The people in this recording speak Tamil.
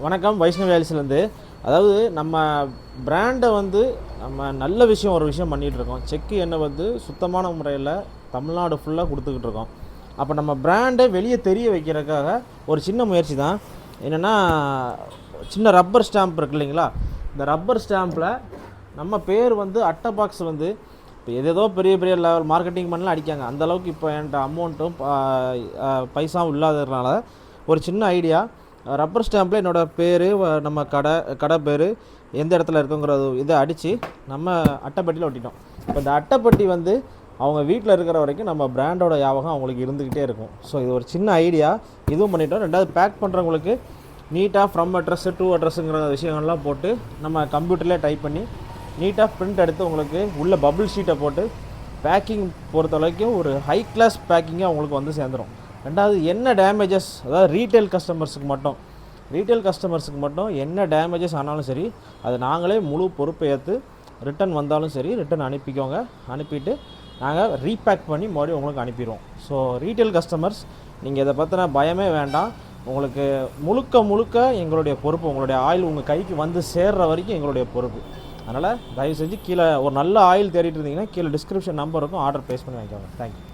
வணக்கம். வைஷ்ணவி ஆயில்ஸ்லேருந்து. அதாவது நம்ம பிராண்டை வந்து நம்ம நல்ல விஷயம் ஒரு விஷயம் பண்ணிகிட்ருக்கோம். செக்கு எண்ணெய் வந்து சுத்தமான முறையில் தமிழ்நாடு ஃபுல்லாக கொடுத்துக்கிட்டு இருக்கோம். அப்போ நம்ம பிராண்டை வெளியே தெரிய வைக்கிறதுக்காக ஒரு சின்ன முயற்சி தான். என்னென்னா, சின்ன ரப்பர் ஸ்டாம்ப் இருக்கு இல்லைங்களா, இந்த ரப்பர் ஸ்டாம்பில் நம்ம பேர் வந்து அட்டை பாக்ஸ் வந்து இப்போ ஏதேதோ பெரிய பெரிய லெவல் மார்க்கெட்டிங் பண்ணலாம் அடிக்காங்க. அந்தளவுக்கு இப்போ என்கிட்ட அமௌண்ட்டும் பைசாவும் இல்லாததுனால ஒரு சின்ன ஐடியா, ரப்பர் ஸ்டாம்பில் என்னோடய பேர், நம்ம கடை பேர் எந்த இடத்துல இருக்குங்கிறது இதை அடித்து நம்ம அட்டைப்பட்டியில் ஒட்டிட்டோம். இப்போ இந்த அட்டைப்பட்டி வந்து அவங்க வீட்டில் இருக்கிற வரைக்கும் நம்ம பிராண்டோட ஞாபகம் அவங்களுக்கு இருந்துக்கிட்டே இருக்கும். ஸோ இது ஒரு சின்ன ஐடியா, இதுவும் பண்ணிட்டோம். ரெண்டாவது, பேக் பண்ணுறவங்களுக்கு நீட்டாக ஃப்ரம் அட்ரஸ்ஸு டூ அட்ரஸுங்கிற விஷயங்கள்லாம் போட்டு நம்ம கம்ப்யூட்டர்லேயே டைப் பண்ணி நீட்டாக பிரிண்ட் எடுத்து உங்களுக்கு உள்ள பபுள் ஷீட்டை போட்டு பேக்கிங் பொறுத்த வரைக்கும் ஒரு ஹை கிளாஸ் பேக்கிங்காக அவங்களுக்கு வந்து சேர்ந்துடும். ரெண்டாவது, என்ன டேமேஜஸ், அதாவது ரீட்டைல் கஸ்டமர்ஸுக்கு மட்டும் என்ன டேமேஜஸ் ஆனாலும் சரி, அது நாங்களே முழு பொறுப்பை ஏற்று ரிட்டன் வந்தாலும் சரி ரிட்டன் அனுப்பிக்கோங்க. அனுப்பிட்டு நாங்கள் ரீபேக் பண்ணி மறுபடியும் உங்களுக்கு அனுப்பிடுவோம். ஸோ ரீட்டைல் கஸ்டமர்ஸ், நீங்கள் இதை பற்றின பயமே வேண்டாம். உங்களுக்கு முழுக்க எங்களுடைய பொறுப்பு. உங்களுடைய ஆயில் உங்கள் கைக்கு வந்து சேர்கிற வரைக்கும் எங்களுடைய பொறுப்பு. அதனால் தயவு செஞ்சு கீழே ஒரு நல்ல ஆயில் தேடிட்டு இருந்தீங்கன்னா கீழே டிஸ்கிரிப்ஷன் நம்பர் இருக்கும், ஆர்டர் ப்ளேஸ் பண்ணி வாங்கிக்கோங்க. தேங்க்யூ.